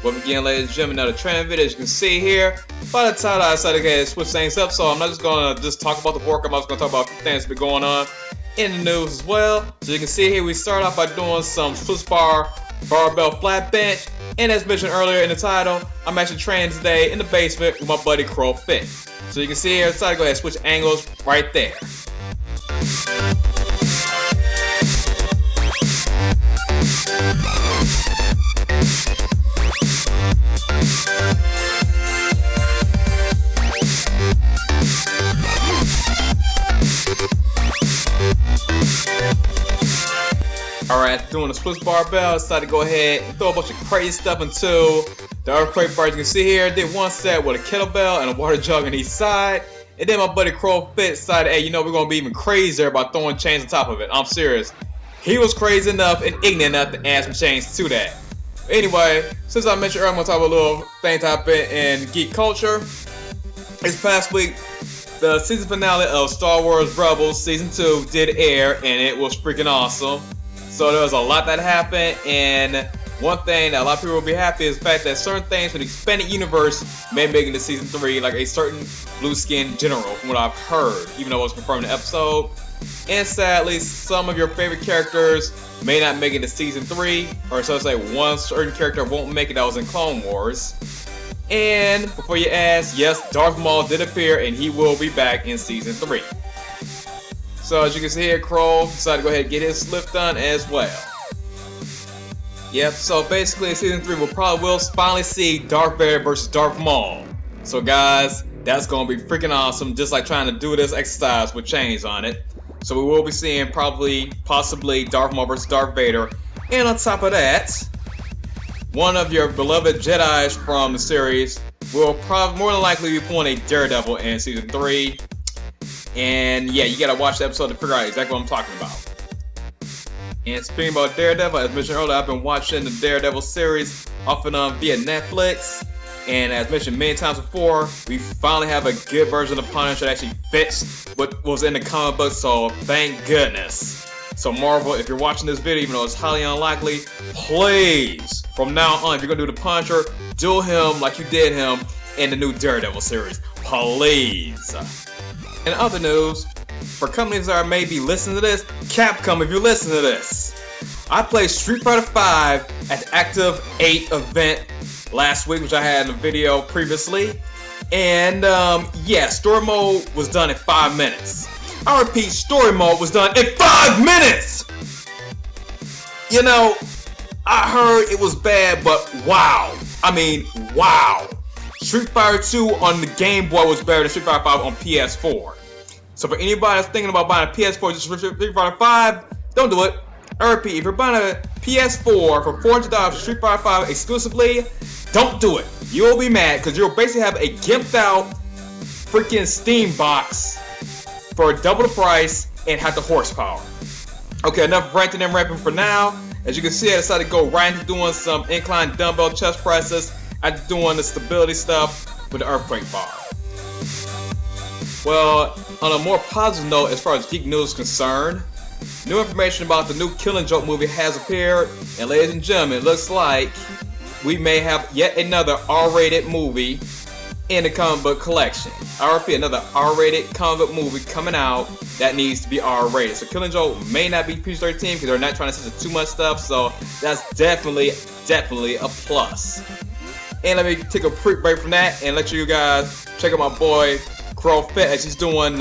But again, ladies and gentlemen, another training video. As you can see here, by the title, I decided to go ahead and switch things up. So I'm not just going to talk about the workout. I'm just going to talk about a few things that have been going on in the news as well. So you can see here, we start off by doing some Swiss bar barbell flat bench. And as mentioned earlier in the title, I'm actually training today in the basement with my buddy KrollFit. So you can see here, I decided to go ahead and switch angles right there. Alright, doing a Swiss barbell, I decided to go ahead and throw a bunch of crazy stuff into the earthquake bar. As you can see here, I did one set with a kettlebell and a water jug on each side. And then my buddy KrollFit decided, hey, you know, we're going to be even crazier by throwing chains on top of it. I'm serious. He was crazy enough and ignorant enough to add some chains to that. Anyway, since I mentioned earlier, I'm going to talk about a little thing to happen in geek culture. This past week, the season finale of Star Wars Rebels Season 2 did air, and it was freaking awesome. So there was a lot that happened, and one thing that a lot of people will be happy is the fact that certain things from the expanded universe may make it to Season 3, like a certain blue-skinned general, from what I've heard, even though it was confirmed in the episode. And sadly, some of your favorite characters may not make it to Season 3, or so to say, one certain character won't make it that was in Clone Wars. And before you ask, yes, Darth Maul did appear, and he will be back in Season 3. So as you can see here, Kroll decided to go ahead and get his slip done as well. Yep, so basically in Season 3 we'll finally see Darth Vader versus Darth Maul. So guys, that's going to be freaking awesome, just like trying to do this exercise with chains on it. So we will be seeing possibly Darth Maul versus Darth Vader. And on top of that, one of your beloved Jedis from the series will more than likely be pulling a Daredevil in Season 3. And yeah, you gotta watch the episode to figure out exactly what I'm talking about. And speaking about Daredevil, as mentioned earlier, I've been watching the Daredevil series off and on via Netflix. And as mentioned many times before, we finally have a good version of Punisher that actually fits what was in the comic book, so thank goodness. So Marvel, if you're watching this video, even though it's highly unlikely, please, from now on, if you're gonna do the Punisher, do him like you did him in the new Daredevil series. Please. In other news, for companies that are maybe listening to this, Capcom, if you listen to this, I played Street Fighter V at the Active 8 event last week, which I had in a video previously. And yeah, story mode was done in 5 minutes. I repeat, story mode was done in 5 minutes! You know, I heard it was bad, but wow. I mean, wow. Street Fighter 2 on the Game Boy was better than Street Fighter 5 on PS4. So for anybody that's thinking about buying a PS4 just for Street Fighter 5, don't do it. I repeat, if you're buying a PS4 for $400 for Street Fighter 5 exclusively, don't do it. You'll be mad because you'll basically have a gimped out freaking Steam box for double the price and have the horsepower. Okay, enough ranting and rapping for now. As you can see, I decided to go right into doing some incline dumbbell chest presses after doing the stability stuff with the earthquake bar. Well, on a more positive note, as far as geek news is concerned, new information about the new Killing Joke movie has appeared, and ladies and gentlemen, it looks like we may have yet another R-rated movie in the comic book collection. I repeat, another R-rated comic book movie coming out that needs to be R-rated. So Killing Joke may not be PG-13 because they're not trying to censor too much stuff, so that's definitely a plus. And let me take a quick break from that and let you guys check out my boy KrollFit as he's doing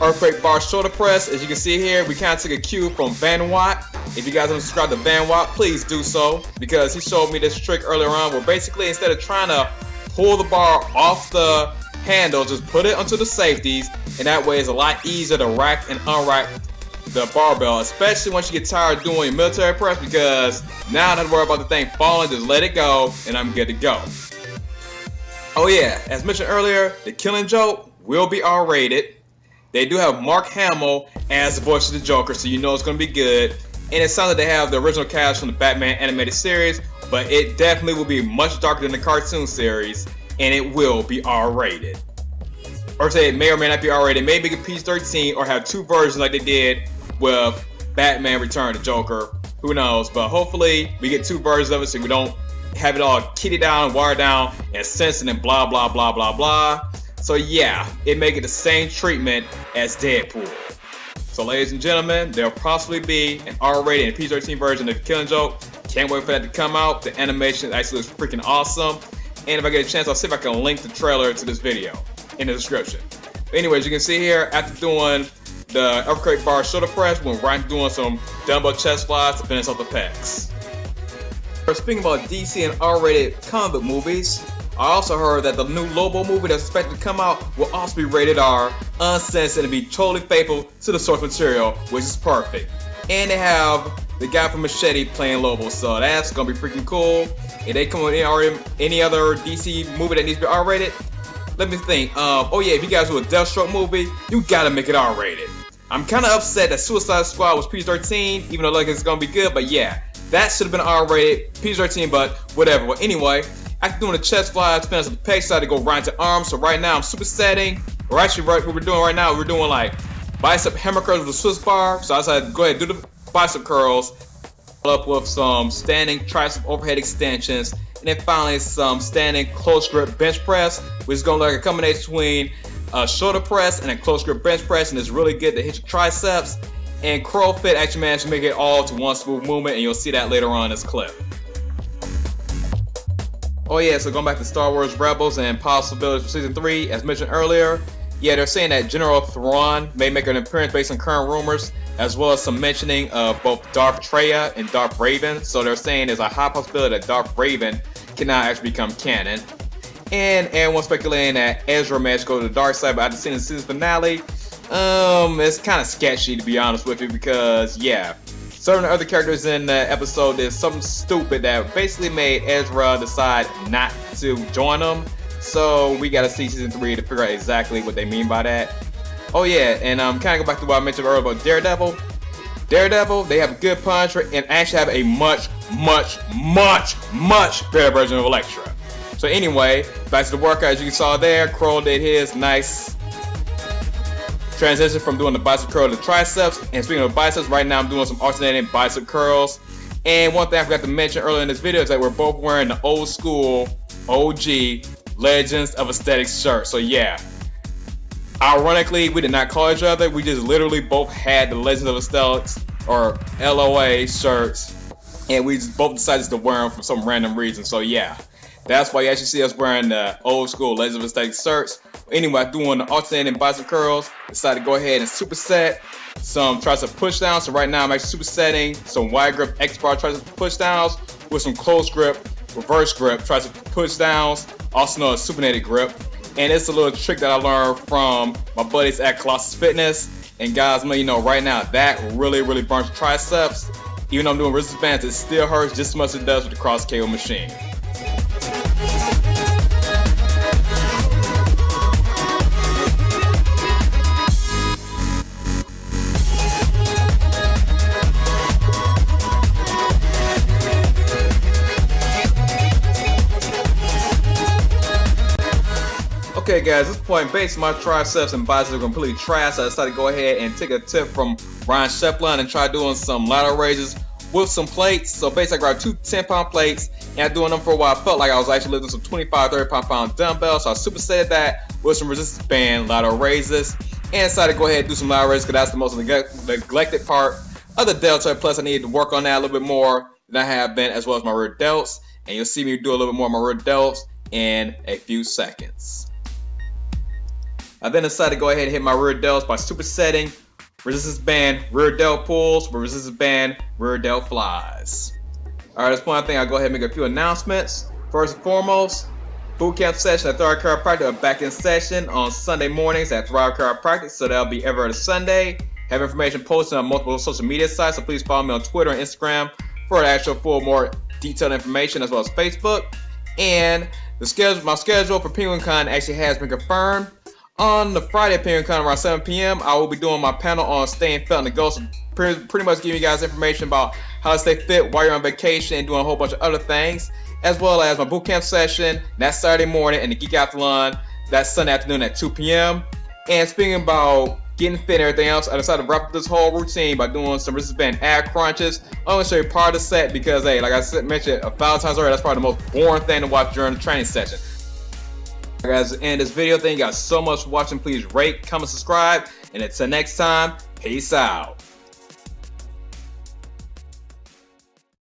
earthquake bar shoulder press. As you can see here, we kind of took a cue from Van Watt. If you guys haven't subscribed to Van Watt, please do so, because he showed me this trick earlier on where basically instead of trying to pull the bar off the handle, just put it onto the safeties, and that way it's a lot easier to rack and unrack the barbell, especially once you get tired of doing military press, because now I don't have to worry about the thing falling, just let it go and I'm good to go. Oh yeah, as mentioned earlier, the Killing Joke will be R-rated. They do have Mark Hamill as the voice of the Joker, so you know it's going to be good. And it sounds like they have the original cast from the Batman animated series, but it definitely will be much darker than the cartoon series, and it will be R-rated. Or say it may or may not be R-rated, maybe a PG-13 or have two versions like they did with Batman Return to Joker. Who knows? But hopefully we get two versions of it so we don't have it all kitted down, wired down, and sensing and blah blah blah blah blah. So yeah, it make it the same treatment as Deadpool. So ladies and gentlemen, there'll possibly be an R-rated and PG-13 version of Killing Joke. Can't wait for that to come out. The animation actually looks freaking awesome. And if I get a chance, I'll see if I can link the trailer to this video in the description. But anyways, you can see here, after doing the earthquake bar shoulder press, we're right doing some dumbbell chest flies to finish off the pecs. Speaking about DC and R-rated comic book movies, I also heard that the new Lobo movie that's expected to come out will also be rated R, uncensored, and be totally faithful to the source material, which is perfect. And they have the guy from Machete playing Lobo, so that's gonna be freaking cool. If they come with any other DC movie that needs to be R-rated, let me think. Oh yeah, if you guys do a Deathstroke movie, you gotta make it R-rated. I'm kind of upset that Suicide Squad was PG-13, even though like it's gonna be good, but yeah, that should have been R-rated, PG-13, but whatever. Well, anyway, after doing the chest flies, finish the pec side to go right into arms. So right now I'm supersetting, or actually what we're doing right now, we're doing like bicep hammer curls with a Swiss bar. So I decided to go ahead and do the bicep curls, up with some standing tricep overhead extensions, and then finally some standing close grip bench press, which is going to look like a combination between a shoulder press and a close grip bench press, and it's really good to hit your triceps. And KrollFit actually managed to make it all to one smooth movement, and you'll see that later on in this clip. Oh yeah, so going back to Star Wars Rebels and possibilities for Season 3, as mentioned earlier, yeah, they're saying that General Thrawn may make an appearance based on current rumors, as well as some mentioning of both Darth Traya and Darth Raven. So they're saying there's a high possibility that Darth Raven cannot actually become canon. And everyone's speculating that Ezra may go to the dark side, but after seeing the season finale, it's kind of sketchy to be honest with you, because yeah, certain other characters in the episode did something stupid that basically made Ezra decide not to join them. So we gotta see Season 3 to figure out exactly what they mean by that. Oh yeah, and kind of go back to what I mentioned earlier about Daredevil. Daredevil, they have a good punch and actually have a much better version of Elektra. So anyway, back to the workout. As you saw there, Kroll did his nice transition from doing the bicep curl to triceps. And speaking of biceps, right now I'm doing some alternating bicep curls. And one thing I forgot to mention earlier in this video is that we're both wearing the old school OG Legends of Aesthetics shirt. So yeah, ironically, we did not call each other. We just literally both had the Legends of Aesthetics, or LOA shirts, and we just both decided to wear them for some random reason. So yeah, that's why you actually see us wearing the old school Legends of Aesthetics shirts. Anyway, doing the alternating bicep curls, decided to go ahead and superset some tricep push downs. So right now I'm actually supersetting some wide grip XBar tricep push downs with some close grip, reverse grip tricep push downs, also known as supinated grip. And it's a little trick that I learned from my buddies at Colossus Fitness. And guys, let you know right now, that really burns triceps. Even though I'm doing resistance bands, it still hurts just as much as it does with the cross KO machine. Okay guys, at this point, basically my triceps and biceps are completely trash, so I decided to go ahead and take a tip from Ryan Shefflin and try doing some lateral raises with some plates. So basically I grabbed two 10-pound plates, and I doing them for a while. I felt like I was actually lifting some 25, 30-pound dumbbells, so I supersetted that with some resistance band lateral raises, and decided to go ahead and do some lateral raises because that's the most neglected part of the deltoid. Plus I needed to work on that a little bit more than I have been, as well as my rear delts, and you'll see me do a little bit more of my rear delts in a few seconds. I then decided to go ahead and hit my rear delts by supersetting resistance band rear delt pulls with resistance band rear delt flies. Alright, at this point I think I'll go ahead and make a few announcements. First and foremost, bootcamp session at Thrive Chiropractic are back in session on Sunday mornings at Thrive Chiropractic, so that'll be every other Sunday. Have information posted on multiple social media sites, so please follow me on Twitter and Instagram for the actual full, more detailed information, as well as Facebook. And my schedule for PenguinCon actually has been confirmed. On the Friday at PenguinCon around 7 p.m., I will be doing my panel on staying fit on the go. So pretty much giving you guys information about how to stay fit while you're on vacation and doing a whole bunch of other things, as well as my bootcamp session that Saturday morning and the Geek Athlon that Sunday afternoon at 2 p.m. And speaking about getting fit and everything else, I decided to wrap up this whole routine by doing some resistance band ab crunches. I'm gonna show you part of the set because, hey, like I said, mentioned 1,000 times already, that's probably the most boring thing to watch during the training session. Guys, in this video, thank you guys so much for watching. Please rate, comment, subscribe, and until next time, peace out.